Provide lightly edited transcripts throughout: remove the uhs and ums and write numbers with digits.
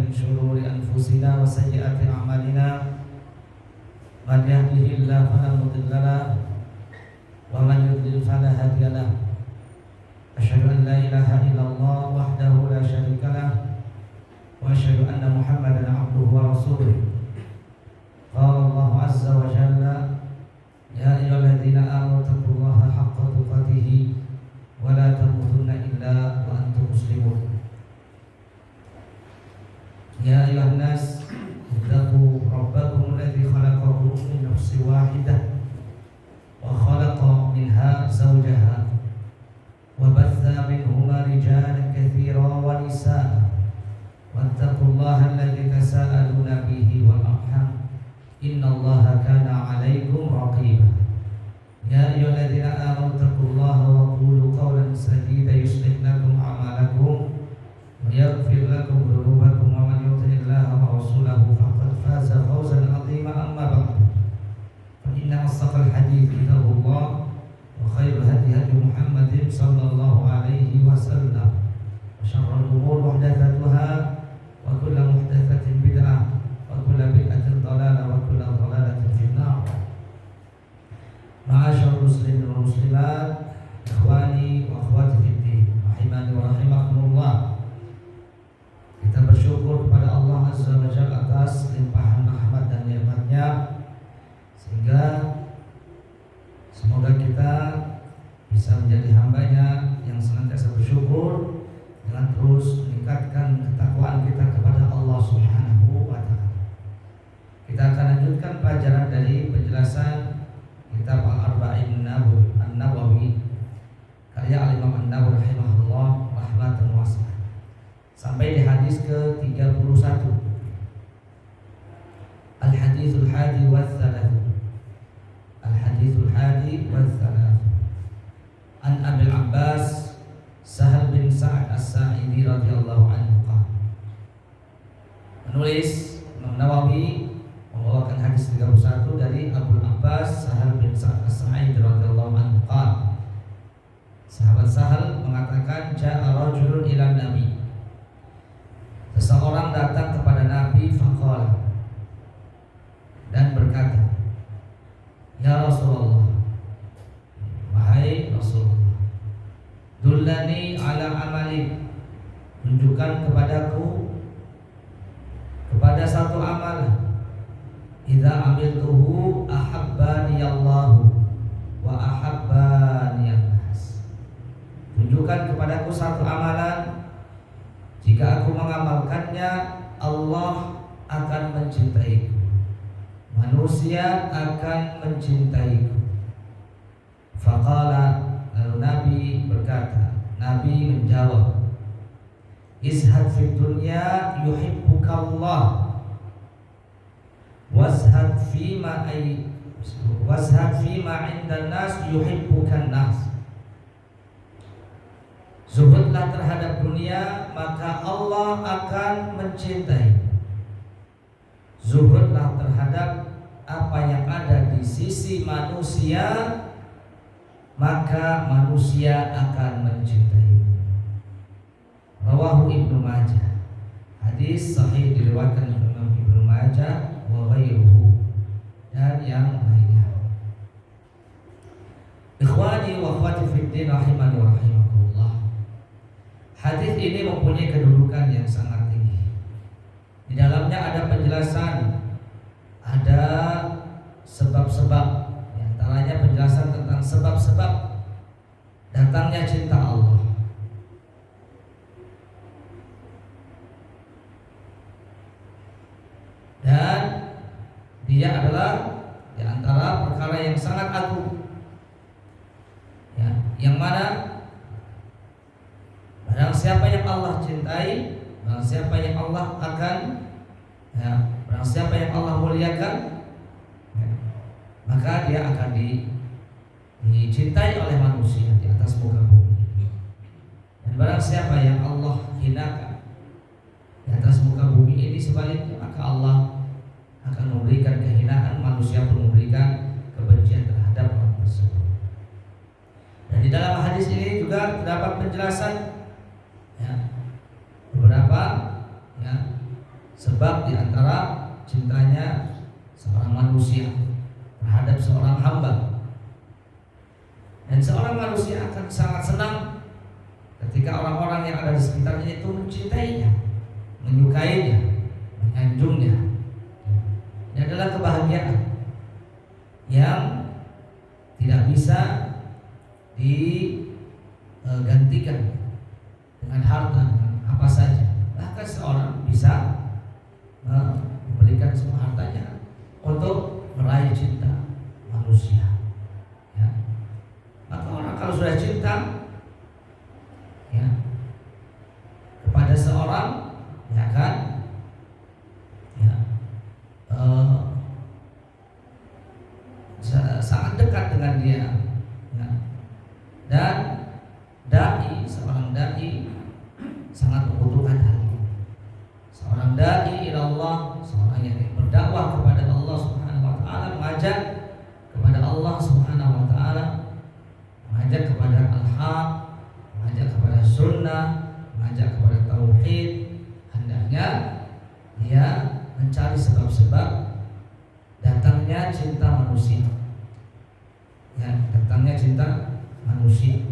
من شرور أنفسنا وسيئات أعمالنا من يهده الله فلا مضل له ومن يضلل فلا هادي له أشهد أن لا إله إلا الله وحده لا شريك له وأشهد أن محمدا عبده ورسوله قال الله عز وجل يا أيها الذين آمنوا اتقوا الله حق تقاته ولا تموتن إلا وأنتم مسلمون يا أيها الناس اتقوا ربكم الذي خلقكم من نفس واحدة وخلق منها زوجها وبث منهما رجالا كثيرا ونساء واتقوا الله الذي تساءلون به والأرحام إن الله كان عليكم رقيبا يا أيها الذين آمنوا اتقوا الله وقولوا قولا سديدا يصلح لكم أعمالكم ويغفر لكم ذنوبكم ومن يطع الله ورسوله فقد فاز فوزا عظيما أما بعد فإن أصدق الحديث كتاب الله وخير الهدي هدي محمد صلى الله عليه وسلم وشر الأمور محدثاتها وكل محدثة بدعة وكل بدعة ضلالة وكل ضلالة في النار. Ma'asyar muslimin wal muslimat, ikhwani wa akhwati fiddin, rahimani wa rahimakumullah. Kita bersyukur kepada Allah Azza wa Jalla atas limpahan rahmat dan nikmat-Nya, sehingga semoga kita bisa menjadi hamba-Nya yang senantiasa bersyukur dengan terus meningkatkan ketakwaan kita kepada Allah Subhanahu wa taala. Kita akan lanjutkan pelajaran dari penjelasan kitab Al-Arba'in An-Nawawi karya Al-Imam An-Nawawi rahimahullah rahmatan wasi'ah sampai di hadis ke-31. Al-hadithul hadi wa thalath. Al-hadithul hadi wa thalath. An Abil Abbas Sahal bin Sa'ad As-Sa'idi radhiyallahu anhu. Penulis Imam Nawawi membawakan hadis 31 dari Abu Abbas Sahal bin Sa'ad As-Sa'idi radhiyallahu anhu. Sahabat Sahal mengatakan, ja'a rajulun ila Nabi. Seseorang datang kepada Nabi faqala, dan berkata, ya Rasulullah, wahai Rasulullah, dullani ala amali, tunjukkan kepadaku kepada satu amalan, idza amiltuhu ahabbani Allah wa ahabbani an-nas. Tunjukkan kepadaku satu amalan, jika aku mengamalkannya Allah akan mencintaiku, manusia akan mencintaiku. Faqala, lalu Nabi berkata, Nabi menjawab, izhad fid dunya yuhibbukallah wazhad fima indan nas yuhibbukan nas. Zuhudlah terhadap dunia, maka Allah akan mencintai. Zuhudlah terhadap apa yang ada di sisi manusia, maka manusia akan mencintai. Rawahu Ibnu Majah. Hadis sahih diriwayatkan oleh Imam Ibnu Majah wa ghairuhu, dan yang lainnya. Ikhwani wa akhwati fiddin rahimani wa rahimakumullah. Hadis ini mempunyai kedudukan yang sangat tinggi. Di dalamnya ada penjelasan, ada sebab-sebab, di antaranya penjelasan tentang sebab-sebab datangnya cinta Allah. Dan dia adalah di antara perkara yang sangat agung, ya, yang mana barang siapa yang Allah cintai, barang siapa yang Allah akan, ya, barang siapa yang Allah muliakan, ya, maka dia akan dicintai oleh manusia di atas muka bumi. Dan barang siapa yang Allah hinakan di atas muka bumi ini, sebaliknya, maka Allah akan memberikan kehinaan, manusia pun memberikan kebencian terhadap orang tersebut. Dan di dalam hadis ini juga terdapat penjelasan, ya, beberapa, ya, Sebab di antara cintanya seorang manusia terhadap seorang hamba, dan seorang manusia akan sangat senang ketika orang-orang yang ada di sekitarnya itu mencintainya, menyukainya, menyanjungnya. Ini adalah kebahagiaan yang tidak bisa digantikan dengan harta, dengan apa saja. Bahkan seorang bisa memberikan semua hartanya untuk meraih cinta manusia. Ya. Maka orang kalau sudah cinta ya kepada seorang, ya kan, ya, sangat dekat dengan dia, ya. Dan seorang dai sangat membutuhkan hal ini. Seorang dai ila Allah, seorang yang berdakwah kepada Allah Subhanahu wa taala, mengajak kepada Allah Subhanahu wa taala, mengajak kepada al-haq, mengajak kepada sunnah, mengajak kepada tauhid, hendaknya dia mencari sebab-sebab datangnya cinta manusia. Ya, datangnya cinta manusia.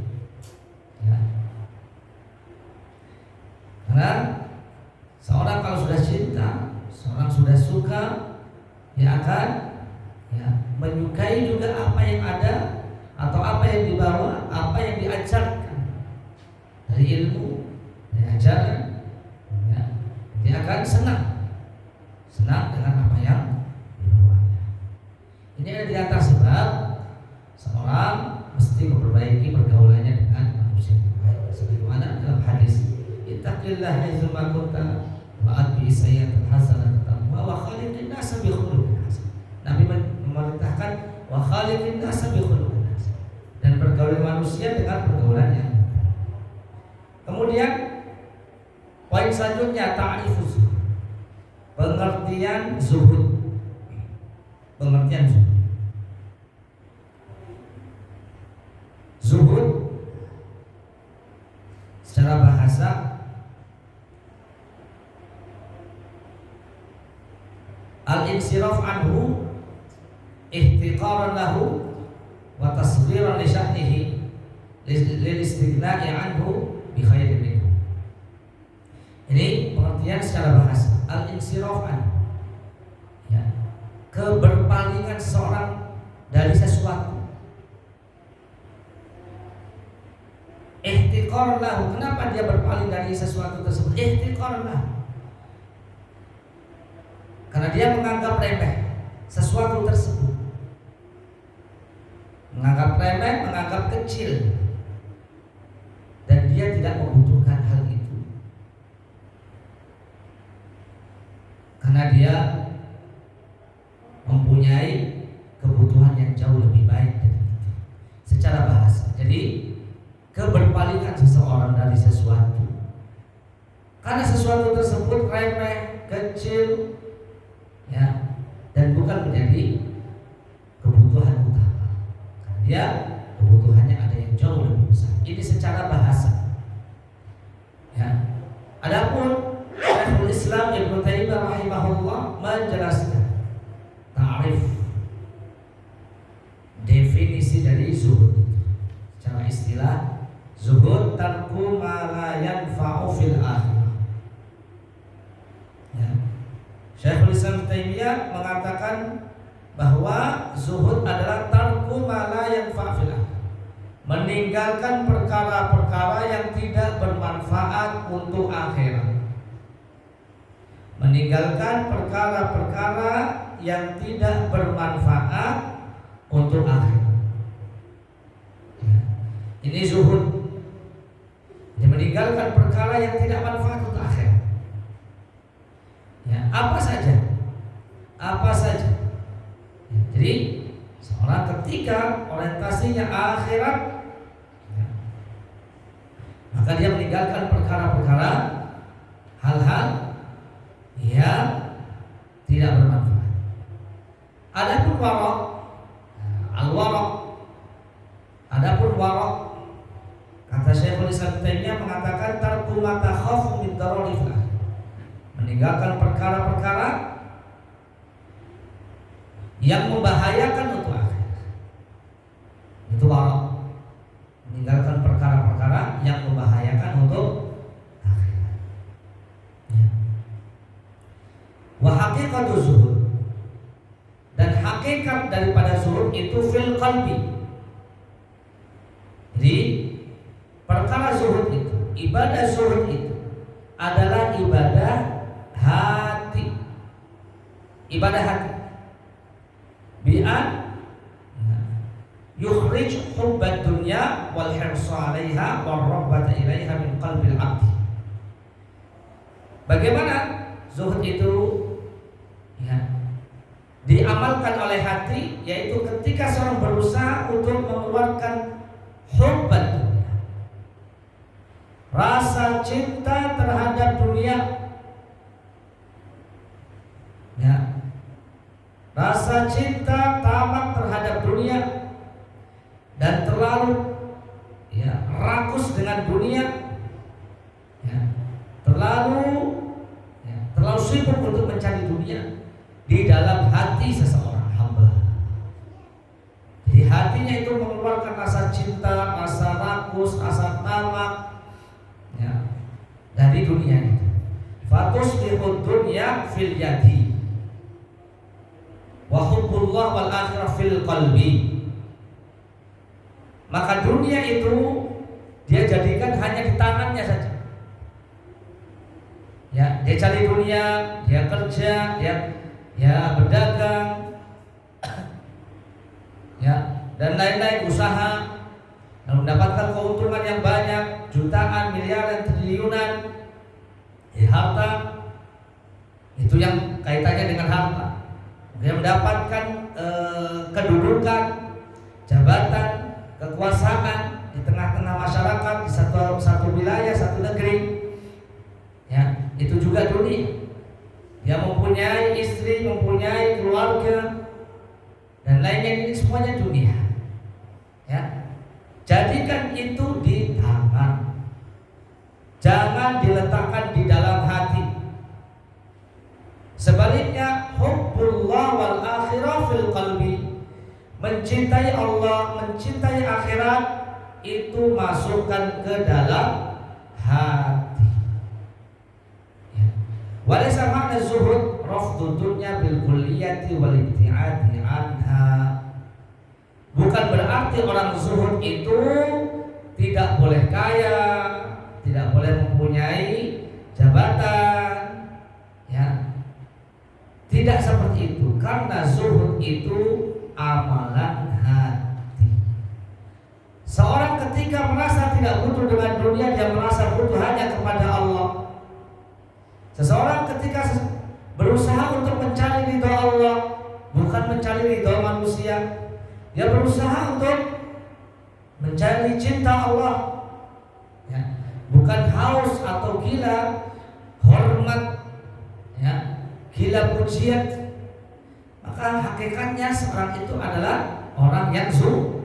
Ya. Karena seorang kalau sudah cinta, seorang sudah suka, dia akan ya menyukai juga apa yang ada atau apa yang dibawa, apa yang diajarkan dari ilmu, dari ajaran. Ya. Dia akan senang dengan apa yang dibawanya. Ini ada di antara sebab seorang mesti memperbaiki pergaulannya dengan manusia yang baik. Sebagaimana dalam hadis, ittaqillah haitsu ma kunta wa atbi sayyi'atal hasanata tamhuha wa khaliqin nas bi khuluqin hasan. Nabi memerintahkan wa khaliqin nas bi khuluqin hasan, dan pergaulan manusia dengan pergaulan yang baik. Kemudian poin selanjutnya ta'rifuz zuhud. Pengertian zuhud. Pengertian zuhud. Zuhud secara bahasa al-insiraf anhu ihtiqaran lahu wa tasghiran li sya'nihi lil istighna'i anhu bi khairin minhu. Ini pengertian secara bahasa al-insiraf anhu, ya, keberpalingan seseorang dari sesuatu. Ihtiqar lahu, kenapa dia berpaling dari sesuatu tersebut? Ihtiqar lahu, karena dia menganggap remeh sesuatu tersebut, menganggap remeh, menganggap kecil, dan dia tidak membutuhkan hal itu, karena dia mempunyai kebutuhan yang jauh lebih baik dari itu. Secara bahasa, jadi keberpalingan seseorang dari sesuatu karena sesuatu tersebut remeh, kecil, ya, dan bukan menjadi kebutuhan utama. Karena dia kebutuhannya ada yang jauh lebih besar. Ini secara bahasa. Ya. Adapun Syekhul Islam Ibnu Taimiyah rahimahullah menjelaskan ta'rif, definisi dari zuhud secara istilah. Zuhud tarku ma la yanfa'u fil akhirah. Ya. Syekhul Islam Taimiyah mengatakan bahwa zuhud adalah tarku ma la yanfa'u fil akhirah, meninggalkan perkara-perkara yang tidak bermanfaat untuk akhirat. Meninggalkan perkara-perkara yang tidak bermanfaat untuk akhirat. Ya. Ini zuhud. Dia meninggalkan perkara yang tidak manfaat untuk akhirat. Ya, apa saja? Apa saja? Ya, jadi seorang ketika orientasinya akhirat, ya, maka dia meninggalkan perkara-perkara, hal-hal yang tidak bermanfaat. Adapun warok, al-warok, adapun warok, kata Syekhul Islam Taimiyah mengatakan tarku ma takhafu min darari fil akhirah, meninggalkan perkara-perkara yang membahayakan untuk akhirat. Itu warok, meninggalkan perkara-perkara yang membahayakan untuk akhirat. Ya. Wa haqiqatu zuhud, dan hakikat daripada zuhud itu fil qalbi. Jadi perkara zuhud itu, ibadah zuhud itu adalah ibadah hati. Ibadah hati. Bi'an yukhrij hubbad dunya wal hirsa 'alaiha war raghbata ilaiha min qalbil 'abd. Bagaimana zuhud itu diamalkan oleh hati, yaitu ketika seorang berusaha untuk mengeluarkan hubbad dunya, rasa cinta terhadap dunia, rasa cinta tamak terhadap dunia dan terlalu rakus dengan dunia, terlalu sibuk untuk mencari dunia di dalam hati seseorang hamba. Jadi hatinya itu mengeluarkan rasa cinta, rasa rakus, rasa tamak dari dunia itu. Fatusbihud dunya fil yadi wa hubbullah wal akhirah fil qalbi. Maka dunia itu dia jadikan hanya di tangannya saja. Dia cari dunia, dia kerja, dia berdagang, dan lain-lain usaha, dan mendapatkan keuntungan yang banyak, jutaan, miliaran, triliunan, harta. Itu yang kaitannya dengan harta. Dia mendapatkan kedudukan, jabatan, kekuasaan di tengah-tengah masyarakat, di satu wilayah, satu negeri. Itu juga dunia. Dia mempunyai istri, mempunyai keluarga, dan lainnya, ini semuanya dunia. Jadikan itu di tangan, jangan diletakkan di dalam hati. Sebaliknya, hubbullah wal akhirah fil qalbi, mencintai Allah, mencintai akhirat, itu masukkan ke dalam hati. Walaysa makna zuhud rafdud dunya bil kulliyati wal ibtiadi anha. Bukan berarti orang zuhud itu tidak boleh kaya, tidak boleh mempunyai jabatan, tidak seperti itu. Karena zuhud itu amalan hati. Seorang ketika merasa tidak butuh dengan dunia, dia merasa butuh hanya kepada Allah. Seseorang ketika berusaha untuk mencari ridha Allah, bukan mencari ridha manusia, dia berusaha untuk mencari cinta Allah, bukan haus atau gila hormat, gila pujian. Maka hakikatnya seorang itu adalah orang yang zuhud.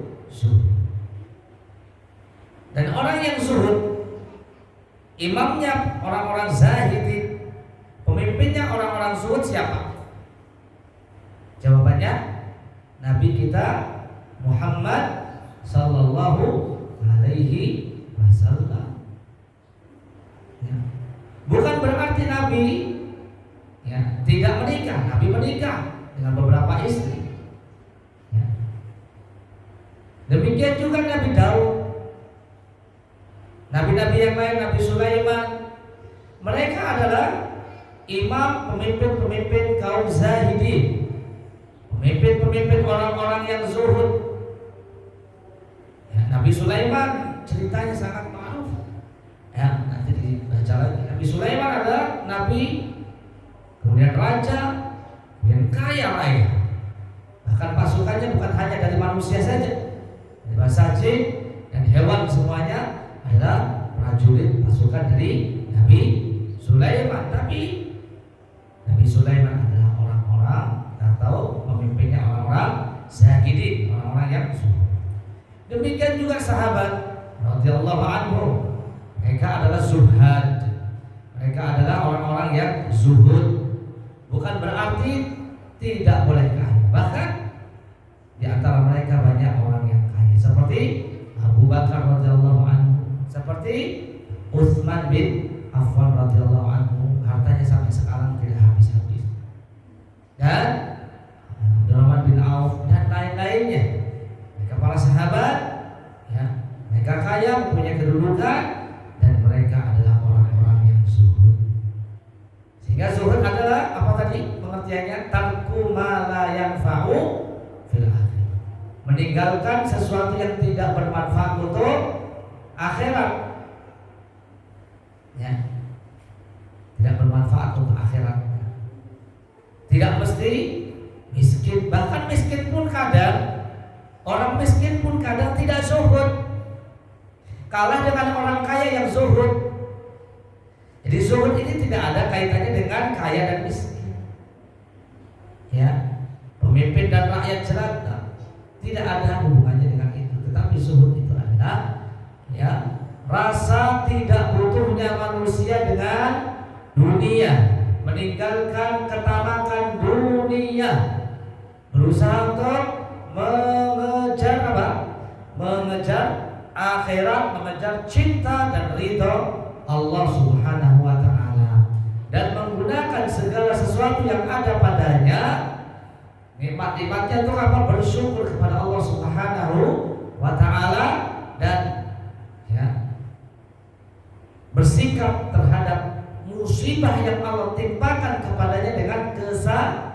Dan orang yang zuhud, imamnya orang-orang zahidi, pemimpinnya orang-orang zuhud siapa? Jawabannya Nabi kita Muhammad sallallahu alaihi wasallam. Bukan berarti Nabi tidak menikah. Nabi menikah dengan beberapa istri. Demikian juga Nabi Daud, nabi-nabi yang lain, Nabi Sulaiman. Mereka adalah imam, pemimpin-pemimpin kaum zahidin, pemimpin-pemimpin orang-orang yang zuhud. Nabi Sulaiman ceritanya sangat ma'ruf. Nanti dibaca lagi. Nabi Sulaiman adalah nabi, kemudian raja, kemudian kaya raya. Bahkan pasukannya bukan hanya dari manusia saja, dari bangsa jin dan hewan, semuanya adalah prajurit pasukan dari Nabi Sulaiman. Tapi Nabi Sulaiman adalah orang-orang atau pemimpinnya orang-orang zahidin, orang-orang yang zuhud. Demikian juga sahabat radhiyallahu anhum, mereka adalah zuhad. Mereka adalah orang-orang orang yang zuhud. Bukan berarti tidak boleh kaya. Bahkan di antara mereka banyak orang yang kaya, seperti Abu Bakar radhiyallahu anhu, seperti Utsman bin Affan radhiyallahu anhu, hartanya sampai sekarang tidak habis-habis. Dan Abdurrahman bin Auf dan lain-lainnya. Mereka para sahabat, ya, mereka kaya, mempunyai kedudukan, dan mereka adalah orang-orang yang zuhud. Sehingga zuhud adalah apa tadi pengertiannya? Tarku ma la yanfa'u fil akhir. Meninggalkan sesuatu yang tidak bermanfaat untuk akhirat. Ya. Tidak bermanfaat untuk akhirat. Tidak mesti miskin, bahkan miskin pun kadang, orang miskin pun kadang tidak zuhud. Kalah dengan orang kaya yang zuhud. Jadi zuhud ini tidak ada kaitannya dengan kaya dan miskin. Ya, pemimpin dan rakyat jelata tidak ada hubungannya dengan itu. Tetapi zuhud itu adalah ya rasa tidak butuhnya manusia dengan dunia, meninggalkan ketamakan dunia, berusaha untuk mengejar apa? Mengejar akhirat, mengejar cinta dan ridho Allah Subhanahu wa ta'ala, dan menggunakan segala sesuatu yang ada padanya, nikmat-nikmatnya itu apa? Bersyukur kepada Allah Subhanahu wa ta'ala, dan ya, bersikap terhadap musibah yang Allah timpakan kepadanya dengan kesabaran.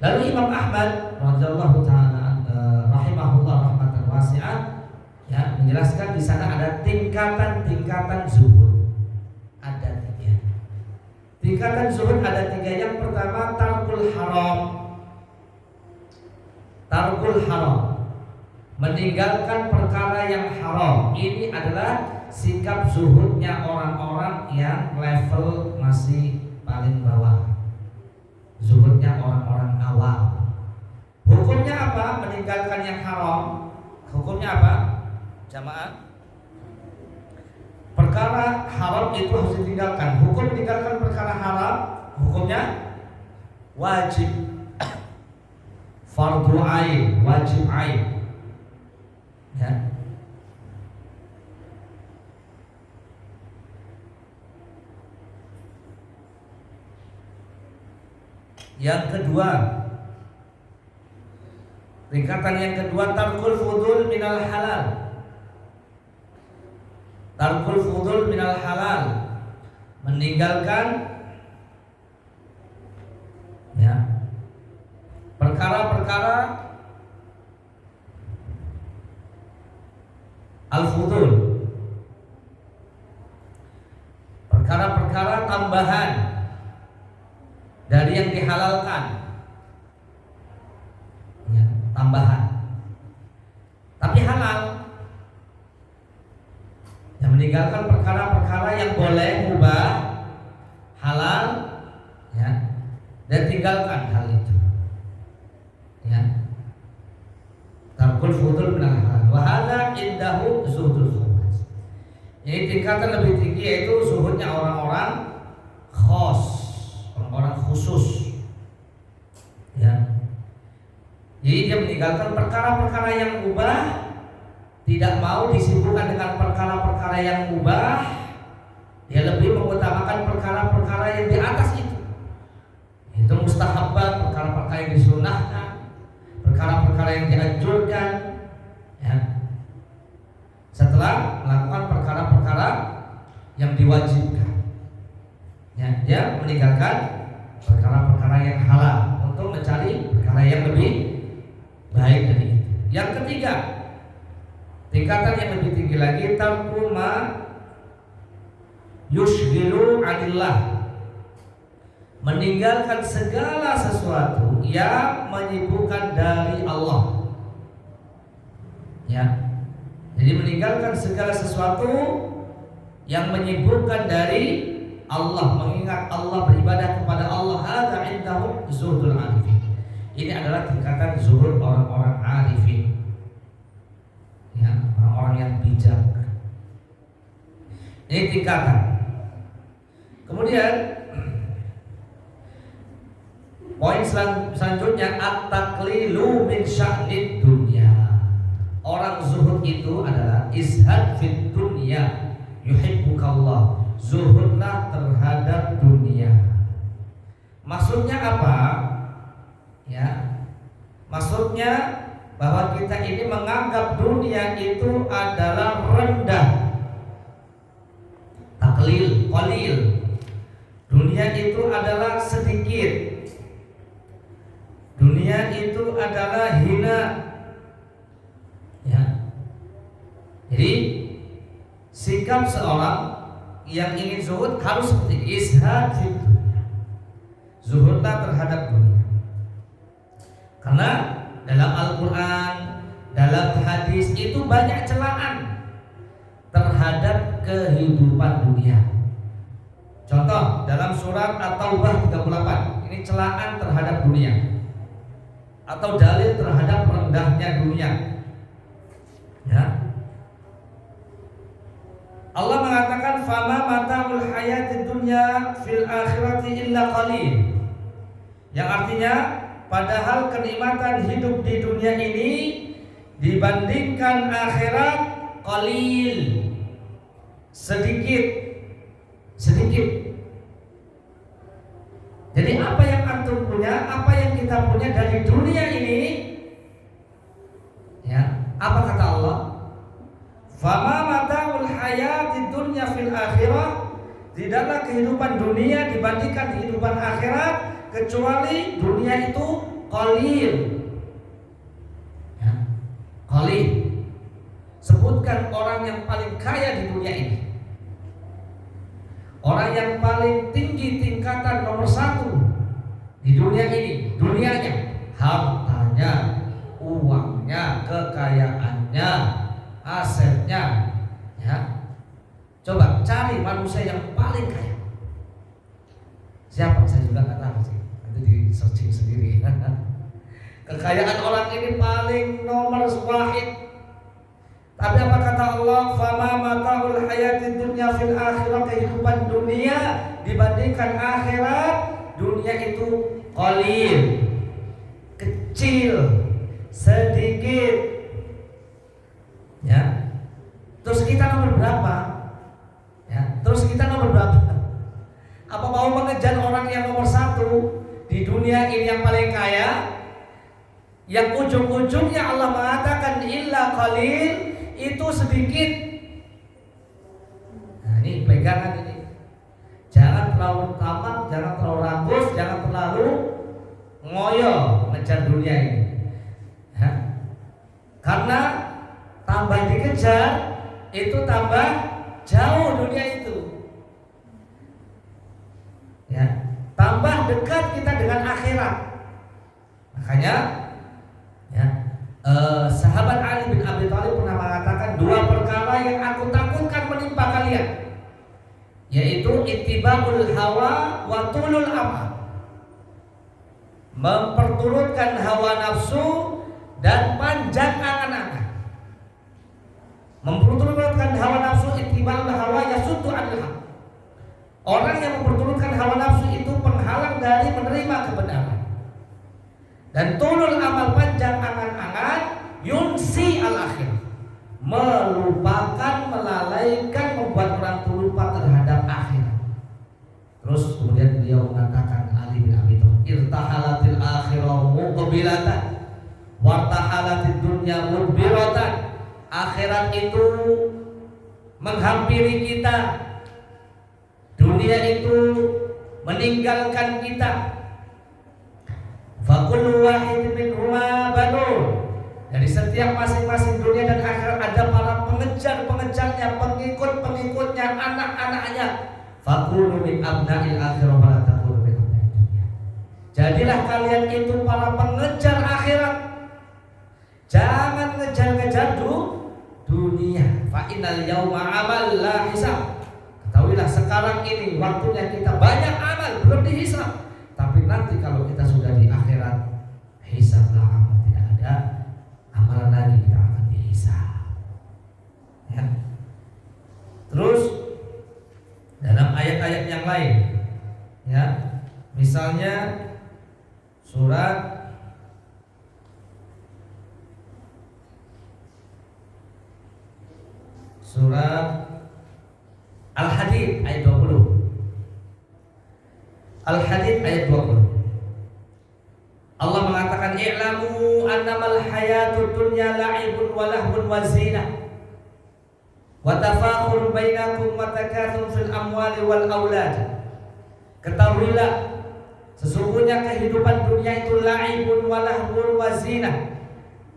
Lalu Imam Ahmad radhiyallahu ta'ala rahimahullah rahmatan wasi'ah, ya, menjelaskan di sana ada tingkatan-tingkatan zuhud. Ada 3. Tingkatan zuhud ada 3. Yang pertama tarkul haram. Tarkul haram, meninggalkan perkara yang haram. Ini adalah sikap zuhudnya orang-orang yang level masih paling bawah. Zuhudnya orang-orang awam. Hukumnya apa? Meninggalkan yang haram. Hukumnya apa? Jamaah, perkara haram itu harus ditinggalkan. Hukum meninggalkan perkara haram, hukumnya wajib, fardu ain, wajib ain. Ya. Yang kedua, tingkatan yang kedua tarkul fudul minal halal. Tarkul fudul minal halal, meninggalkan ya perkara-perkara al-fudul, perkara-perkara tambahan dari yang dihalalkan, ya, tambahan tapi halal. Yang meninggalkan perkara-perkara yang boleh mubah, halal, ya, dan tinggalkan hal itu, ya. Tarkul fudul minal halal wa hadza indahu zuhdul khawas. Ini tingkatan lebih tinggi, yaitu zuhudnya orang-orang khos, orang-orang khusus, ya. Jadi dia meninggalkan perkara-perkara yang mubah, tidak mau disibukkan dengan perkara-perkara yang mubah. Dia lebih mengutamakan perkara-perkara yang di atas itu. Itu mustahabbat, perkara-perkara yang disunahkan, perkara-perkara yang dianjurkan, ya. Setelah melakukan perkara-perkara yang diwajibkan, ya, dia meninggalkan perkara-perkara yang halal untuk mencari perkara yang lebih baik dari itu. Yang ketiga, tingkatan yang lebih tinggi lagi, tarku ma yushghilu 'anillah, meninggalkan segala sesuatu yang menyibukkan dari Allah. Ya. Jadi meninggalkan segala sesuatu yang menyibukkan dari Allah, mengingat Allah, beribadah kepada Allah. Hadza indahu zuhdul arifin. Ini adalah tingkatan zuhud orang-orang arifin, ya, orang-orang yang bijak. Ini tingkatan. Kemudian poin selanjutnya at-taqlilu min sya'nid dunya. Orang zuhud itu adalah izhad fid dunya yuhibbukallah. Zuhudlah terhadap dunia. Maksudnya apa? Ya. Maksudnya bahwa kita ini menganggap dunia itu adalah rendah. Taklil, qalil. Dunia itu adalah sedikit. Dunia itu adalah hina. Ya. Jadi sikap seorang yang ingin zuhud harus seperti izhad fid dunya. Zuhudlah terhadap dunia. Karena dalam Al-Quran, dalam hadis itu banyak celaan terhadap kehidupan dunia. Contoh dalam surat At-Taubah 38, ini celaan terhadap dunia atau dalil terhadap rendahnya dunia. Ya. Allah mengatakan fama mata'ul hayatid dunya fil akhirati illa qalil. Yang artinya padahal kenikmatan hidup di dunia ini dibandingkan akhirat qalil, sedikit. Jadi apa yang antum punya, apa yang kita punya dari dunia ini, ya, apa kata Allah? Fama mata'ul hayatid dunya fil akhirah, tidaklah kehidupan dunia dibandingkan kehidupan akhirat kecuali dunia itu qalil. Ya, qalil. Sebutkan orang yang paling kaya di dunia ini, orang yang paling tinggi tingkatan nomor 1 di dunia ini, dunianya, hartanya, uangnya, kekayaannya, asetnya, ya. Coba cari manusia yang paling kaya. Siapa? Saya juga nggak tahu sih. Nanti di searching sendiri. Kekayaan orang ini paling nomor 1. Tapi apa kata Allah? Fama mata'ul hayatid dunya fil akhirah, kehidupan dunia dibandingkan akhirat, dunia itu qalil, kecil, sedikit. Ya. Terus kita nomor berapa? Ya. Terus kita nomor berapa? Apa mau mengejar orang yang nomor 1 di dunia ini yang paling kaya, yang ujung-ujungnya Allah mengatakan illa qalil, itu sedikit. Nah, ini pegangan ini. Jangan terlalu tamak, jangan terlalu rakus, jangan terlalu ngoyo mengejar dunia ini. Ya. Karena tambah dikejar itu tambah jauh dunia itu. Ya, tambah dekat kita dengan akhirat. Makanya ya, sahabat Ali bin Abi Thalib pernah mengatakan 2 perkara yang aku takutkan menimpa kalian, yaitu ittiba'ul hawa wa tulul amal, memperturutkan hawa nafsu dan panjang angan-angan. Memperturutkan hawa nafsu, ittiba'ul hawa yasuddu 'anil haq. Orang yang memperturutkan hawa nafsu itu penghalang dari menerima kebenaran. Dan tulul amal, panjang angan-angan, yunsi al-akhir, melupakan, melalaikan, membuat orang lupa terhadap akhirat. Terus kemudian beliau mengatakan, Ali bin Abi Thalib, irtahalatil akhirah muqbilatan wartahalatid dunya mudbiratan. Akhirat itu menghampiri kita, dunia itu meninggalkan kita. Fakullu wahid minhuma banun. Dari setiap masing-masing dunia dan akhirat ada para pengejar-pengejarnya, pengikut-pengikutnya, anak-anaknya. Fakullu min abna'il akhirah wa la takunu min abna'id dunya. Jadilah kalian itu para pengejar akhirat. Jangan ngejar-ngejar dunia. Fa innal yauma amal la hisab. Ketahuilah sekarang ini waktunya kita banyak amal belum dihisab. Tapi nanti kalau kita sudah di akhirat, hisablah amal, tidak ada amalan lagi, kita akan dihisab. Ya. Terus dalam ayat-ayat yang lain Misalnya surat Al-Hadid ayat 20. Al-Hadid ayat 20. Allah mengatakan i'lamu annamal hayatud dunya la'ibun wa lahwun wa zinah wa tafakhurun bainakum wa takatsur fil amwali wal aulad. Ketahuilah sesungguhnya kehidupan dunia itu la'ibun wa lahwun wa zinah.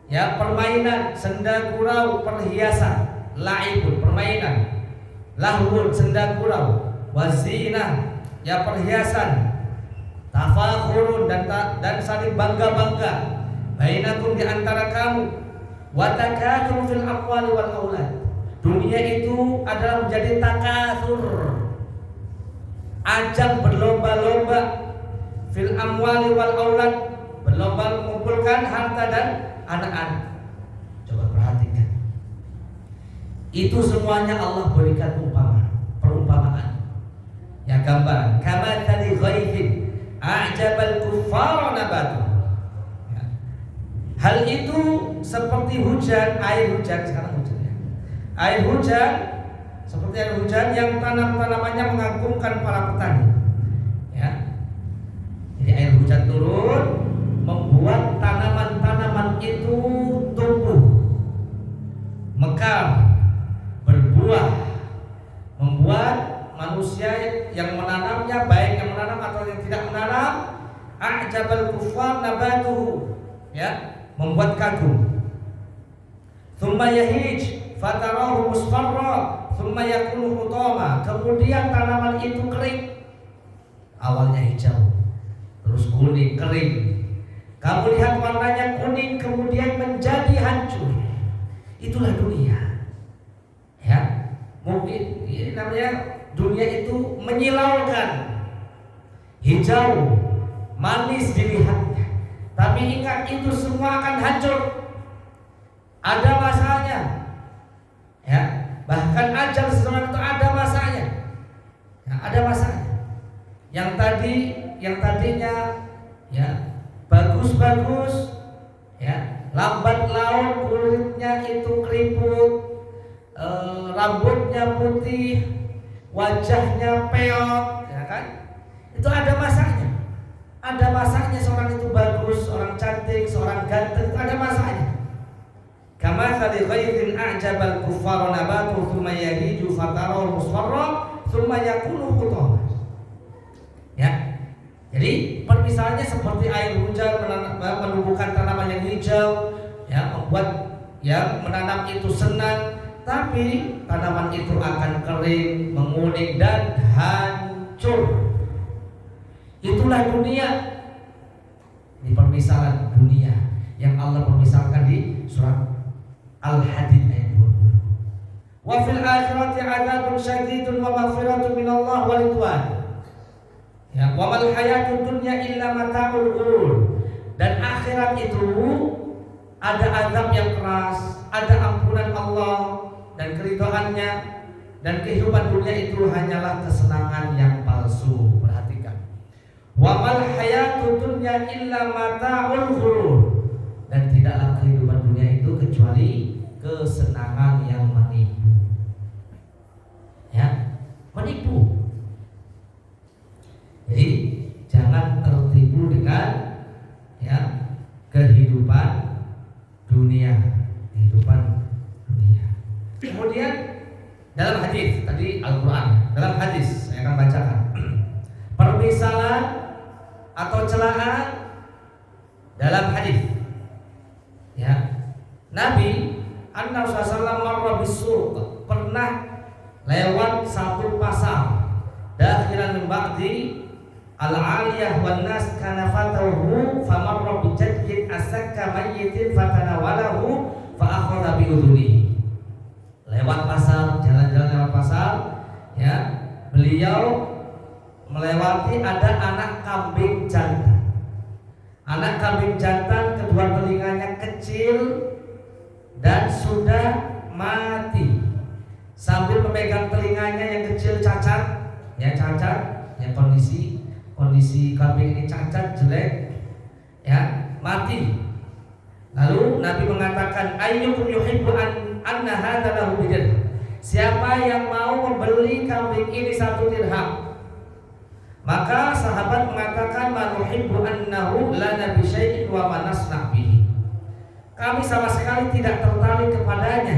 Ya, permainan, senda gurau, perhiasan. La'ibun permainan, lahwun senda gurau, wazinah ya perhiasan, tafakhurun dan saling bangga-bangga, bainakum di antara kamu, wa takatsur fil amwali wal aulad. Dunia itu adalah menjadi takatsur, ajang berlomba-lomba, fil amwali wal aulad, berlomba mengumpulkan harta dan anak-anak. Coba perhatikan. Itu semuanya Allah berikan perumpamaan. Ya, gambaran. Kama tadi ghaifin a'jabal kuffara nabatu. Ya. Hal itu seperti hujan, air hujan sekarang hujan ya. Air hujan seperti air hujan yang tanamannya mengagumkan para petani. Ya. Jadi air hujan turun membuat tanaman-tanaman itu tumbuh, mekar, berbuah, membuat manusia yang menanamnya, baik yang menanam atau yang tidak menanam, a'jabal kuffar nabatuhu, ya, membuat kagum. Tsumma yahij fatarahu musfarra tsumma yakunu hutama. Kemudian tanaman itu kering. Awalnya hijau, terus kuning, kering. Kamu lihat warnanya kuning, kemudian menjadi hancur. Itulah dunia. Ya, mungkin ini namanya dunia itu menyilaukan, hijau, manis dilihatnya. Tapi ingat itu semua akan hancur. Ada masanya. Ya, bahkan ajal seseorang itu ada masanya. Ya, ada masanya. Yang tadinya ya bagus-bagus, ya, lambat laun kulitnya itu keriput. Rambutnya putih, wajahnya peot, ya kan? Itu ada masanya. Ada masanya seorang itu bagus, seorang cantik, seorang ganteng, itu ada masanya. Kama tadi ghaifin a'jabal kuffara nabatu tsumma yahiju fatarahu musfarra tsumma yakunu hutama. Ya. Jadi permisalannya seperti air hujan menumbuhkan tanaman yang hijau, ya, membuat yang menanam itu senang. Tapi tanaman itu akan kering, menguning dan hancur. Itulah dunia. Ini permisalan dunia yang Allah permisalkan di surat Al-Hadid ayat 20. Wa fil akhirati 'adzabun syadidun wa maghfiratun minallah wa ridwan. Ya, wa mal hayatud dunya illa mata'ul ghurur. Dan akhirat itu ada azab yang keras, ada ampunan Allah dan keridhaannya, dan kehidupan dunia itu hanyalah kesenangan yang palsu. Perhatikan. Wa mal hayatud dunya illa mata'ul ghurur. Dan tidaklah kehidupan dunia itu kecuali kesenangan yang menipu. Ya, menipu. Jadi jangan tertipu dengan ya kehidupan dunia. Kemudian dalam hadis tadi Al-Quran, dalam hadis saya akan bacakan permisalan atau celaan dalam hadis. Ya, Nabi Sallallahu Alaihi Wasallam pernah lewat satu pasar, dakhilan min ba'di al-aliyah wan nas kana fatahu famarra bi jadjin asakka mayyitin fatanawalahu fa akhadha bi udhunihi. Lewat pasar, jalan-jalan lewat pasar, ya, beliau melewati ada anak kambing jantan. Anak kambing jantan kedua telinganya kecil dan sudah mati. Sambil memegang telinganya yang kecil cacat, ya kondisi kondisi kambing ini cacat, jelek, ya, mati. Lalu Nabi mengatakan, ayyukum yuhibbu anna hadza lahu bidirham. Siapa yang mau membeli kambing ini 1 dirham? Maka sahabat mengatakan, man yuhibbu annahu lana bi syai'in wa ma nasna' bihi. Kami sama sekali tidak tertarik kepadanya.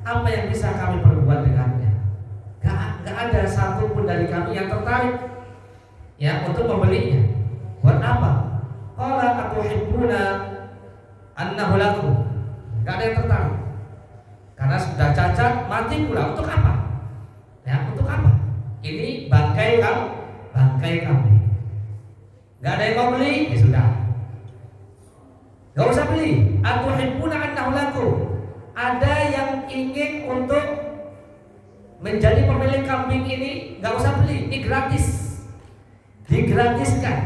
Apa yang bisa kami perbuat dengannya? Gak ada satupun dari kami yang tertarik, ya, untuk membelinya. Buat apa? Qala atuhibbuna annahu lakum. Gak ada yang tertarik. Karena sudah cacat, mati pula. Untuk apa? Ya, untuk apa? Ini bangkai kambing. Gak ada yang mau beli, ya sudah. Gak usah beli. Atuhibbuna annahu lakum. Ada yang ingin untuk menjadi pemilik kambing ini, gak usah beli. Ini gratis. Digratiskan.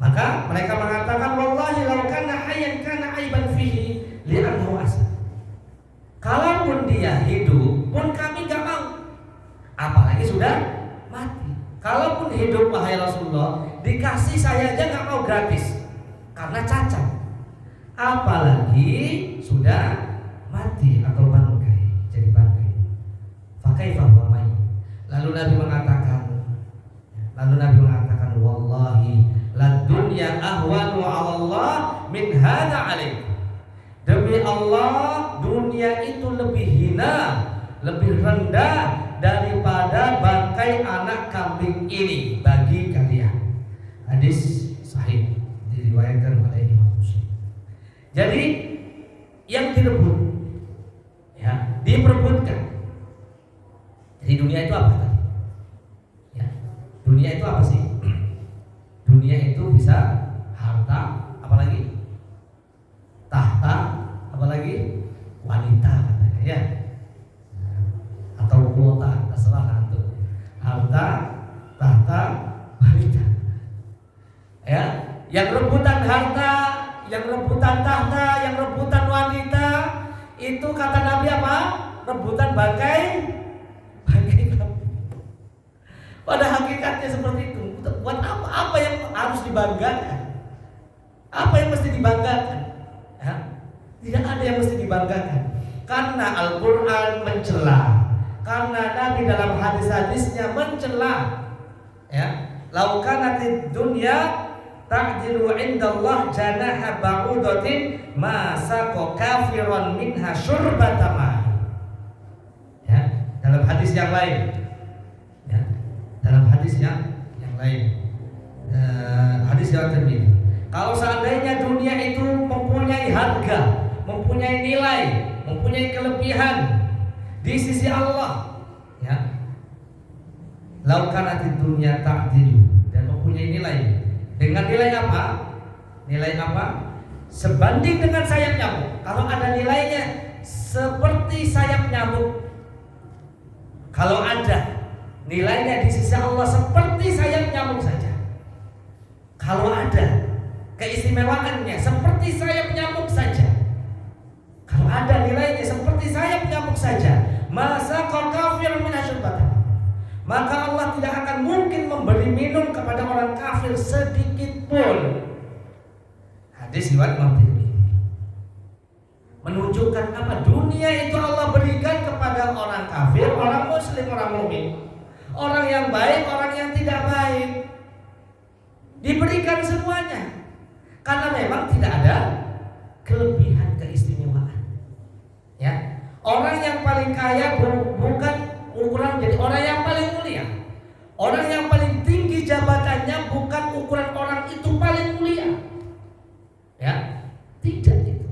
Maka mereka mengatakan, wallahi law kana hayyan kana aiban fihi li'annahu asad. Kalaupun dia hidup pun kami gak mau, apalagi sudah mati. Kalaupun hidup wahai Rasulullah, dikasih saya aja gak mau gratis karena cacat, apalagi sudah mati atau bangkai, jadi bangkai. Fakaifa huwa may. Lalu Nabi mengatakan, wallahi la dunya ahwanu 'ala Allah min hadza 'alaik. Demi Allah, dunia itu lebih hina, lebih rendah daripada bangkai anak kambing ini bagi kalian. Hadis sahih diriwayatkan oleh Imam Muslim. Jadi yang direbut, ya, diperebutkan. Jadi dunia itu apa tadi? Ya, dunia itu apa sih? Dunia itu bisa harta, apalagi tahta, apalagi wanita katanya, ya, atau kuota, terserah nanti. Harta, tahta, wanita. Ya, yang rebutan harta, yang rebutan tahta, yang rebutan wanita, itu kata Nabi apa? Rebutan bangkai kambing. Pada hakikatnya seperti itu. Buat apa? Apa yang harus dibanggakan? Apa yang mesti dibanggakan? Ya? Tidak ada yang mesti dibanggakan. Karena Al-Quran mencela, karena Nabi dalam hadis-hadisnya mencela. Ya, laukanatid dunya ta'dilu indallah janaha ba'udatin ma saqa kafiran minha syurbata ma. Ya, dalam hadis yang lain. Ya, dalam hadis yang lain. Hadis yang terbaik. Kalau seandainya dunia itu mempunyai harga, mempunyai nilai, mempunyai kelebihan di sisi Allah, ya, laukanatid dunya ta'dilu, dan mempunyai nilai. Dengan nilai apa? Nilai apa? Sebanding dengan sayap nyamuk. Kalau ada nilainya seperti sayap nyamuk, kalau ada nilainya di sisi Allah seperti sayap nyamuk saja. Kalau ada keistimewaannya seperti sayap nyamuk saja. Kalau ada nilainya seperti sayap nyamuk saja, masa kafir minasyubatan, maka Allah tidak akan mungkin memberi minum kepada orang kafir sedikit pun. Hadis riwayat Imam Tirmidzi menunjukkan apa? Dunia itu Allah berikan kepada orang kafir, orang muslim, orang mukmin, orang yang baik, orang yang tidak baik, diberikan semuanya. Karena memang tidak ada kelebihan keistimewaan. Ya, orang yang paling kaya bukan ukuran jadi orang yang paling mulia. Orang yang paling tinggi jabatannya bukan ukuran orang itu paling mulia. Ya, tidak itu.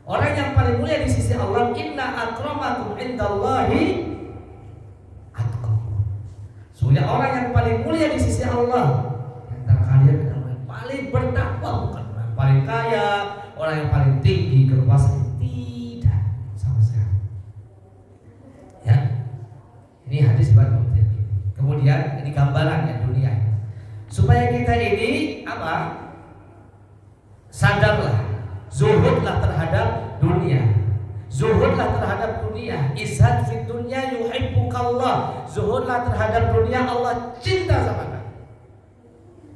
Orang yang paling mulia di sisi Allah, inna akramakum indallahi atqakum. Sungguhnya orang yang paling mulia di sisi Allah antara kalian adalah yang paling bertakwa, bukan orang paling kaya, orang yang paling tinggi kekuasaan. Tidak, sama sekali. Ya, ini hadis buat kemudian ini gambaran ya dunia. Supaya kita ini apa? Sadarlah, zuhudlah terhadap dunia. Zuhudlah terhadap dunia. Izhad fid dunya yuhibbukallah. Zuhudlah terhadap dunia, Allah cinta sama kamu.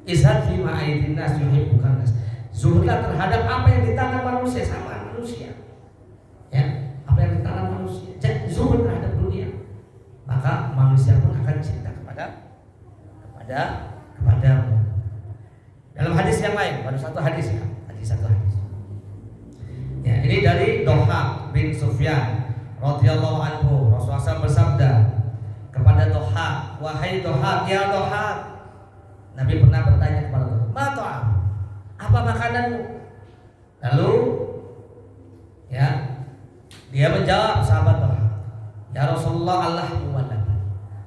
Izhad fi ma'aidin nas yuhibbukan nas. Zuhudlah terhadap apa yang ditanam manusia, sama manusia. Ya, apa yang ditanam manusia. Zuhud terhadap dunia. Maka manusia pun akan cinta kepadamu. Dalam hadis yang lain, baru satu hadis ya, satu hadis. Ya, ini dari Doha bin Sufyan radhiyallahu anhu. Rasulullah SAW bersabda kepada Doha, wahai Doha, ya Doha. Nabi pernah bertanya kepada Doha, ma ta'am? Apa makananmu? Lalu ya, dia menjawab sahabat Doha, ya Rasulullah, Allah wa laban.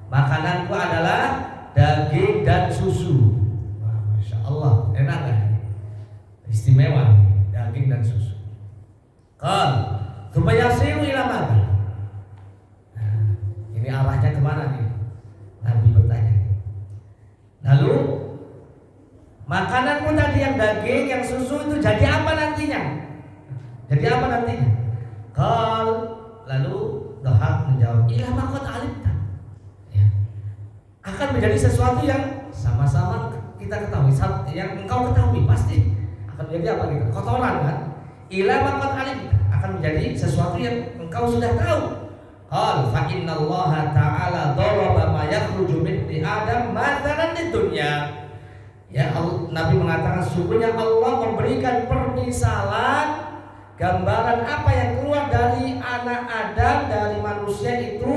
Makananku adalah daging dan susu. Wah, Masya Allah, enak kan? Istimewa, daging dan susu. Qal, tubayasiru ila mana? Nah, ini arahnya kemana nih? Nabi bertanya. Lalu makananmu tadi yang daging, yang susu itu jadi apa nantinya? Jadi apa nantinya? Qal, lalu Dohak menjawab, ila ma qad alimta. Ya. Akan menjadi sesuatu yang sama-sama kita ketahui, yang engkau ketahui pasti akan menjadi apa gitu? Kotoran kan? Ila ma qad alimta, akan menjadi sesuatu yang engkau sudah tahu. Qal fa innallaha ta'ala daraba ma yakhruju min Adam mathalan di dunya. Ya, Nabi mengatakan sungguhnya Allah memberikan permisalan, gambaran apa yang keluar dari anak Adam, dari manusia itu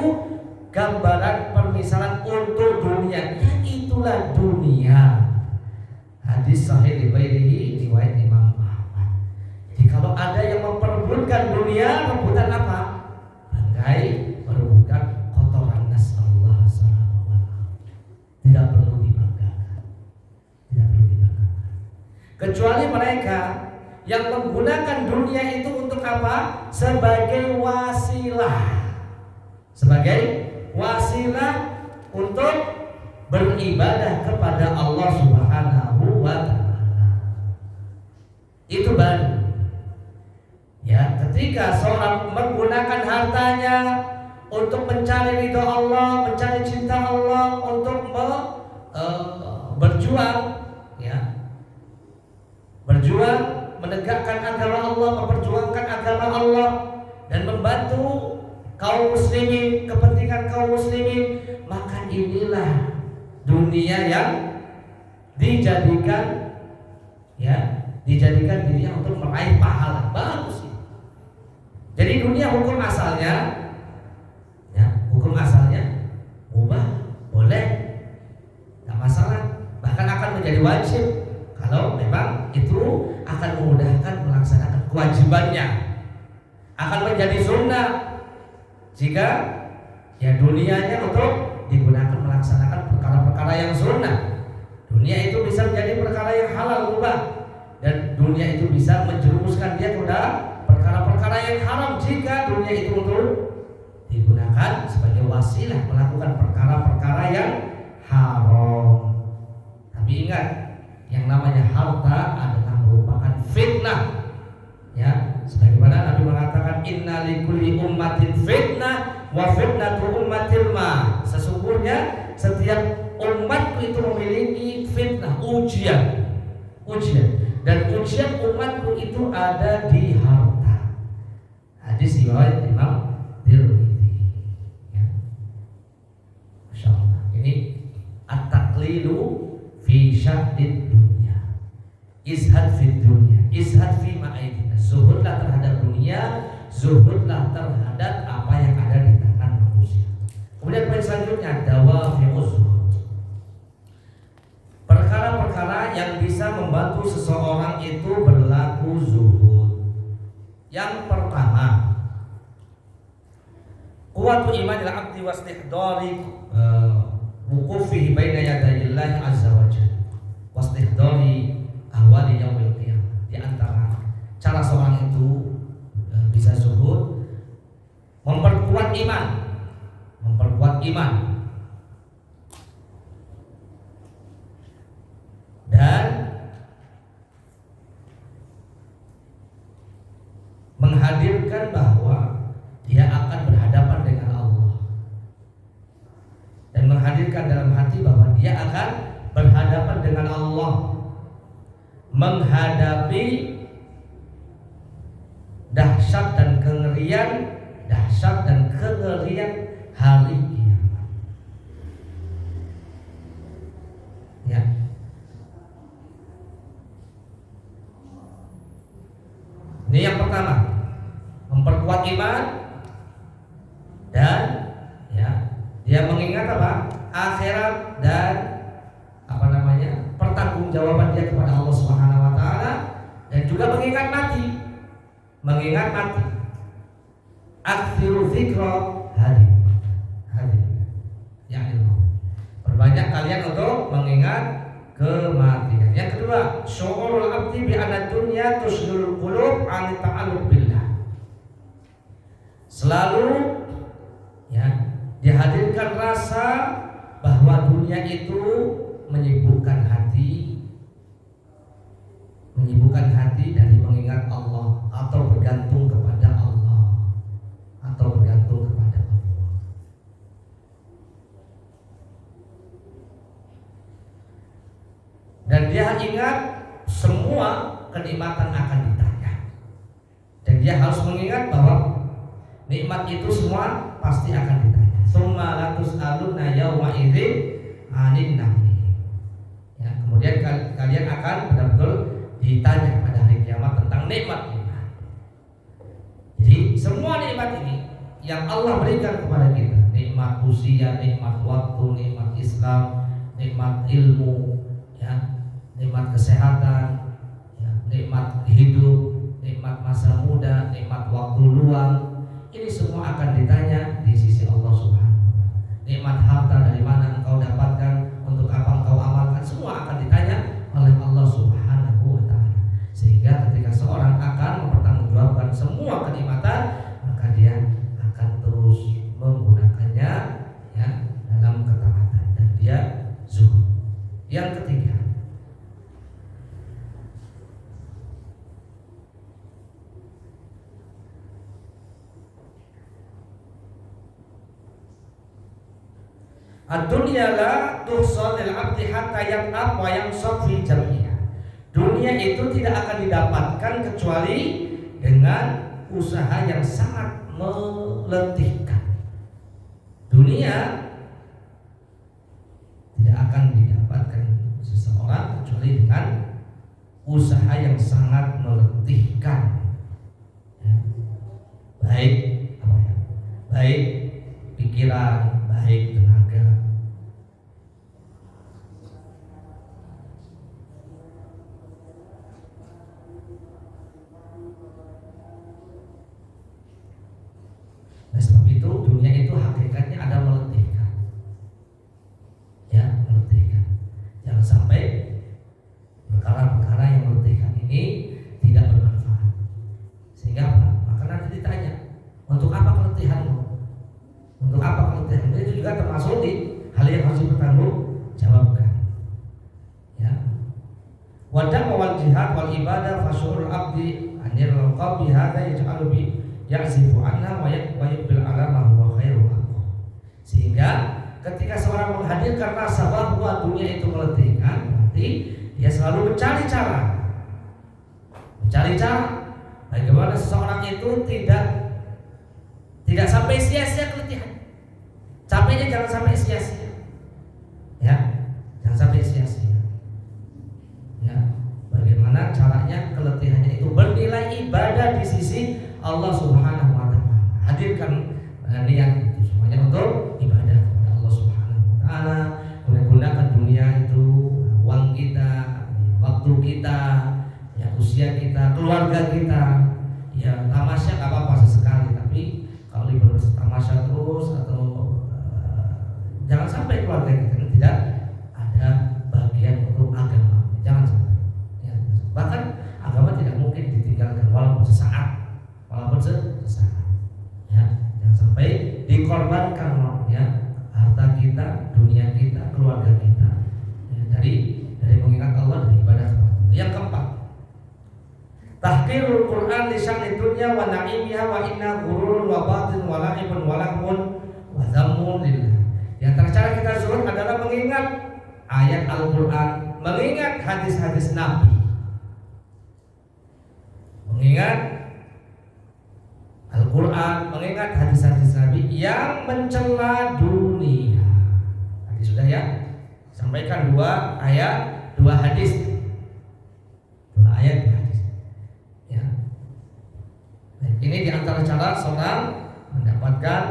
gambaran permisalan untuk dunia. Ya, itulah dunia. Hadis sahih riwayat Imam Ahmad. Jadi kalau ada yang memperebutkan dunia, rebutan apa? Bangkai, merebutkan kotoran. Nasallahu alaihi. Tidak perlu dibanggakan. Tidak perlu dibanggakan. Kecuali mereka yang menggunakan dunia itu untuk apa? Sebagai wasilah. Sebagai wasilah untuk beribadah kepada Allah Subhanahu wa taala. Itu baru. Ya, ketika seorang menggunakan hartanya untuk mencari ridha Allah, mencari cinta Allah, untuk berjuang, ya, berjuang menegakkan agama Allah, memperjuangkan agama Allah, dan membantu kaum muslimin, kepentingan kaum muslimin, maka inilah dunia yang dijadikan, ya, dijadikan dirinya untuk meraih pahala. Bagus. Jadi dunia hukum asalnya, ya, hukum asalnya mubah, boleh, nggak masalah, bahkan akan menjadi wajib kalau memang itu akan memudahkan melaksanakan kewajibannya, akan menjadi sunnah jika ya dunianya untuk digunakan melaksanakan perkara-perkara yang sunnah. Dunia itu bisa menjadi perkara yang halal mubah, dan dunia itu bisa menjerumuskan dia kepada perkara-perkara yang haram jika dunia itu untuk digunakan sebagai wasilah melakukan perkara-perkara yang haram. Tapi ingat, yang namanya harta adalah merupakan fitnah. Ya, sebagaimana Nabi mengatakan inna likulli ummatin fitnah wa fitnatu ummatil ma. Sesungguhnya setiap umatku itu memiliki fitnah, ujian. Dan ujian umatku itu ada di harta. Hadis riwayat Imam Tirmidzi. Ya. Masya Allah. Ini at-taqlilu fi sya'nid dunya. Izhad fi dunya, izhad fi ma'aidina. Zuhudlah terhadap dunia, zuhudlah terhadap apa yang ada di tangan manusia. Kemudian poin selanjutnya, dawafi'uz zuhud. Perkara-perkara yang bisa membantu seseorang itu berlaku zuhud. Yang pertama, quwwatu imanil 'abdi wastihdari wuqufihi baina yadayillahi azza wa jalla wastihdari ahwali yaumil qiyamah. Di antara cara seorang itu bisa zuhud, memperkuat iman dan menghadirkan bahwa dia akan berhadapan dengan Allah, dan menghadirkan dalam hati bahwa dia akan berhadapan dengan Allah, menghadapi dahsyat dan kengerian hari kiamat. Ya. Ini yang pertama, memperkuat iman dan dia mengingat akhirat dan pertanggungjawaban dia kepada Allah Subhanahu wa taala, dan juga mengingat mati. Aktsiru dzikra hari. Perbanyak kalian untuk mengingat kematian. Yang kedua, syu'urul abdi bi anad dunya tusdul qulub an ta'alluq billah. Selalu dihadirkan rasa bahwa dunia itu menyibukkan hati dari mengingat Allah atau bergantung kepada Allah. Dan dia ingat semua kenikmatan akan ditanya. Dan dia harus mengingat bahwa nikmat itu semua pasti akan ditanya. Tsumma la tus'aluna yauma idzin 'anil na'im. Kemudian kalian akan betul-betul ditanya pada hari kiamat tentang nikmat iman. Jadi semua nikmat ini yang Allah berikan kepada kita, nikmat usia, nikmat waktu, nikmat Islam, nikmat ilmu, nikmat kesehatan, nikmat hidup, nikmat masa muda, nikmat waktu luang, ini semua akan ditanya di sisi Allah Subhanahu wa taala. Nikmat harta dari mana engkau dapatkan, untuk apa engkau amalkan, semua akan ditanya oleh Allah Subhanahu wa taala. Sehingga ketika seorang akan mempertanggungjawabkan semua kenikmatan, maka dia akan terus menggunakannya dalam ketaatan dan dia zuhud. Yang ketiga, ad-dunya la tuhsal lil 'abdi hatta yat'ab wa yansab fi jam'iha. Dunia itu tidak akan didapatkan kecuali dengan usaha yang sangat meletihkan. Dunia tidak akan didapatkan seseorang kecuali dengan usaha yang sangat meletihkan. Baik pikiran, baik tenaga. Nah, sebab itu dunia itu hakikatnya ada meletihkan. Meletihkan. Jangan sampai perkara-perkara yang meletihkan ini tidak bermanfaat. Sehingga maka nanti ditanya, untuk apa keletihanmu? Untuk apa keletihanmu? Itu juga termasuk di hal yang harus dipertanggungjawabkan. Wadam wal jihad wal ibadah fasyurul abdi anir qabi hadza yaj'alu bi ya'zifu anna wa yakbil alama huwa khairu. Sehingga ketika seorang menghadirkan rasa bahwa dunia itu meletihkan, berarti dia selalu mencari cara bagaimana seseorang itu tidak sampai sia-sia keletihan. Capeknya jangan sampai sia-sia. Jangan sampai sia-sia. Bagaimana caranya keletihannya itu bernilai ibadah di sisi Allah Subhanahu wa taala. Hadirkan niat itu semuanya untuk ibadah kepada Allah Subhanahu wa taala. Gunakan dunia itu, uang kita, waktu kita, usia kita, keluarga kita. Tamasya enggak apa-apa sesekali, tapi kalau libur tamasya terus atau jangan sampai keluarga kita tidak ada bagian untuk agama. Jangan sampai. Bahkan agama tidak mungkin ditinggalkan walaupun sesaat. Jangan sampai dikorbankan harta kita, dunia kita, keluarga kita dari mengingat Allah dan ibadah kepada Allah. Yang keempat, tahqirul Quran li sya'ni dunya wa na'imiha wa inna ghururun wa batin wa la'ibun wa lahmun wa dhammun lillah. Yang antara cara kita zuhud adalah mengingat ayat Al-Quran mengingat hadis-hadis Nabi, mengingat Al-Quran, mengingat hadis-hadis Nabi yang mencela dunia. Tadi sudah ya, sampaikan 2 ayat 2 hadis, 2 ayat 2 hadis ya. Nah, ini diantara cara seorang mendapatkan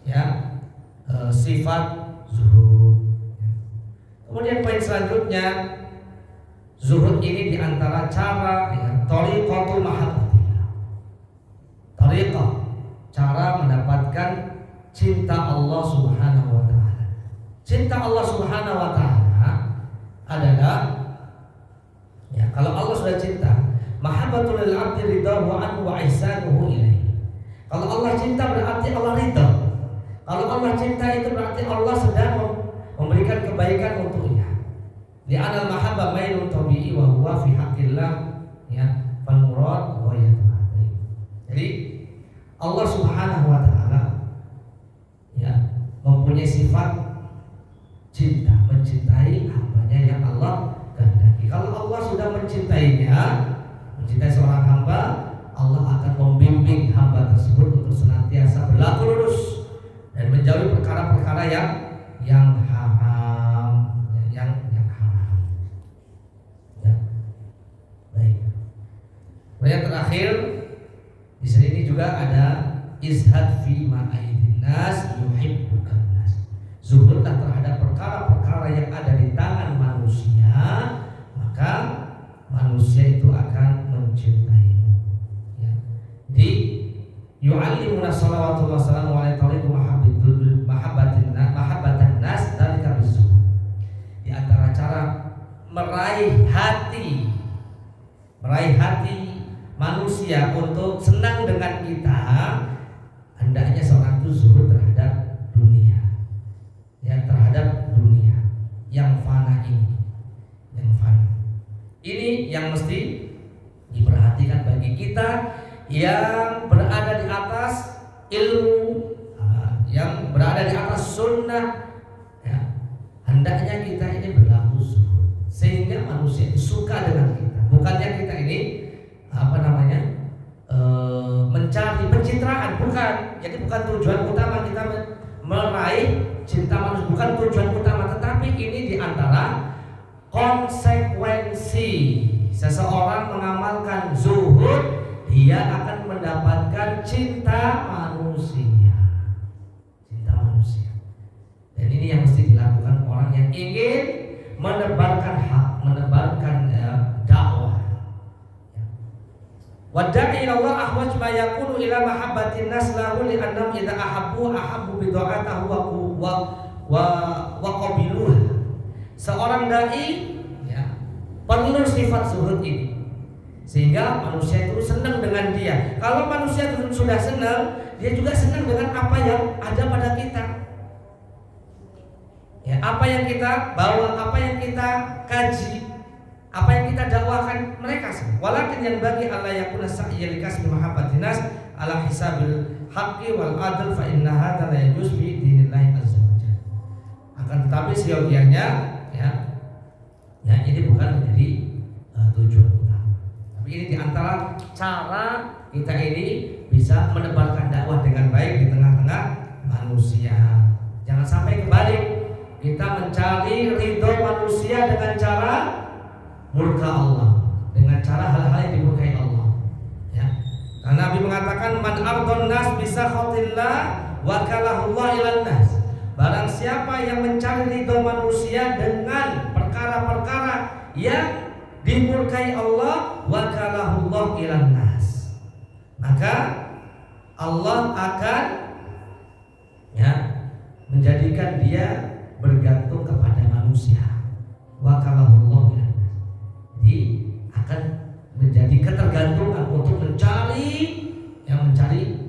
ya sifat zuhud. Kemudian poin selanjutnya, zuhud ini diantara cara ya, thariqatul mahabbatillah, thariqah, cara mendapatkan cinta Allah Subhanahu wa ta'ala. Cinta Allah Subhanahu wa ta'ala adalah ya, kalau Allah sudah cinta, mahabbatul lil abdi ridahu anhu wa ihsanuhu ilaihi. Kalau Allah cinta berarti Allah ridha. Kalau Allah cinta itu berarti Allah sedang memberikan kebaikan untuknya. Li'anal mahabbah mailun tabi'i wa huwa fi haqqillah ya, fal murad ghayatuha. Jadi Allah Subhanahu wa ta'ala ya mempunyai sifat cinta, mencintai hambanya yang Allah kehendaki. Kalau Allah sudah mencintainya, mencintai seorang hamba, Allah akan membimbing hamba tersebut untuk senantiasa berlaku lurus dan menjauhi perkara-perkara yang haram, yang haram. Ya. Baik. Yang terakhir di sini juga ada izhad fi ma'aidin nas yuhibbukan nas. Zuhudlah terhadap perkara-perkara yang ada di tangan manusia, maka manusia itu akan mencintaimu. Ya. Jadi yu'allimuna salawatullah wassalamu alaihi tariqu mahabbatan nas dari kabizuh. Di antara cara meraih hati manusia untuk senang dengan kita, hendaknya seorang itu zuhud terhadap dunia, ya, terhadap dunia yang fana ini, yang fana. Ini yang mesti diperhatikan bagi kita yang berada di atas ilmu, yang berada di atas sunnah, ya. Hendaknya kita ini berlaku zuhud sehingga manusia itu suka dengan kita. Bukannya kita ini mencari pencitraan, bukan. Jadi bukan tujuan utama kita meraih cinta manusia, bukan tujuan utama, tetapi ini diantara konsekuensi seseorang mengamalkan zuhud, dia akan mendapatkan cinta manusia. Dan ini yang mesti dilakukan orang yang ingin menebarkan hak, menebarkan dakwah. Wada'i Allah ahwaj ma yakunu ila mahabbatin nas lahu li annahum idza ahabbu bi ta'atihi wa qabiluha. Seorang dai ya perlu sifat zuhud ini sehingga manusia itu senang dengan dia. Kalau manusia itu sudah senang, dia juga senang dengan apa yang ada pada kita. Ya, apa yang kita bawa, apa yang kita kaji, apa yang kita dakwakan, mereka sih. Walakin yang bagi Allah yakuna sa'ya likasbi mahabbatin nas ala hisabil haqqi wal adl fa inna hadza la yajuz fi dinillahi azza wajalla. Akan tetapi seyogianya ya ini bukan menjadi tujuan utama. Tapi ini diantara cara kita ini bisa menebarkan dakwah dengan baik di tengah-tengah manusia. Jangan sampai kebalik, kita mencari ridho manusia dengan cara murka Allah, dengan cara hal-hal yang dimurkai Allah. Ya. Karena Nabi mengatakan man ardon nas bisa khotillah wakalahullah ilan nas. Barang siapa yang mencari ridho manusia dengan perkara-perkara yang dimurkai Allah, wakalahullah ilan nas, maka Allah akan ya menjadikan dia bergantung kepada manusia. Wakalahullah ilan nas. Jadi akan menjadi ketergantungan untuk mencari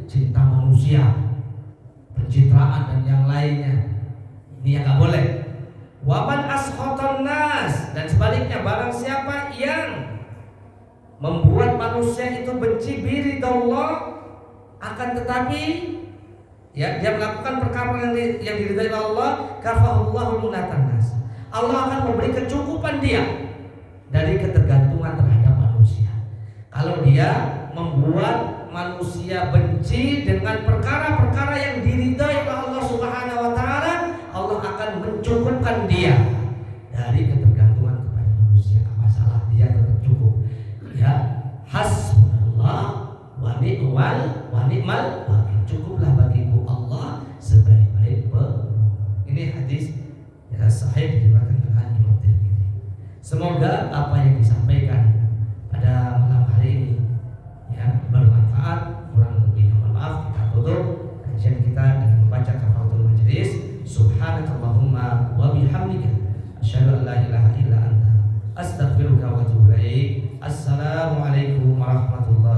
cinta manusia, pencitraan dan yang lainnya. Ini yang nggak boleh. Waman askhatan nas, dan sebaliknya barang siapa yang membuat manusia itu benci biridallah, akan tetapi ya dia melakukan perkara yang diridhai Allah, kafahullahu munatan nas. Allah akan memberi kecukupan dia dari ketergantungan terhadap manusia. Kalau dia membuat manusia benci dengan perkara-perkara yang diridhai oleh Allah Subhanahu wa taala, Allah akan mencukupkan dia dari ketergantungan kepada manusia. Masalah dia tetap cukup. Ya, hasbunallah wa ni'mal wakil. Cukuplah bagiku Allah sebaik-baik penolong. Ini hadis ya sahih diriwayatkan oleh Imam Tirmidzi. Semoga apa yang disampaikan pada malam hari ini ya bermanfaat. Kurang lebih mohon maaf. Kita tutup kajian kita dengan membaca kafaratul majelis. Subhanakallahumma wa bihamdika asyhadu an la ilaha illa anta astaghfiruka wa atubu ilaik. Assalamualaikum warahmatullahi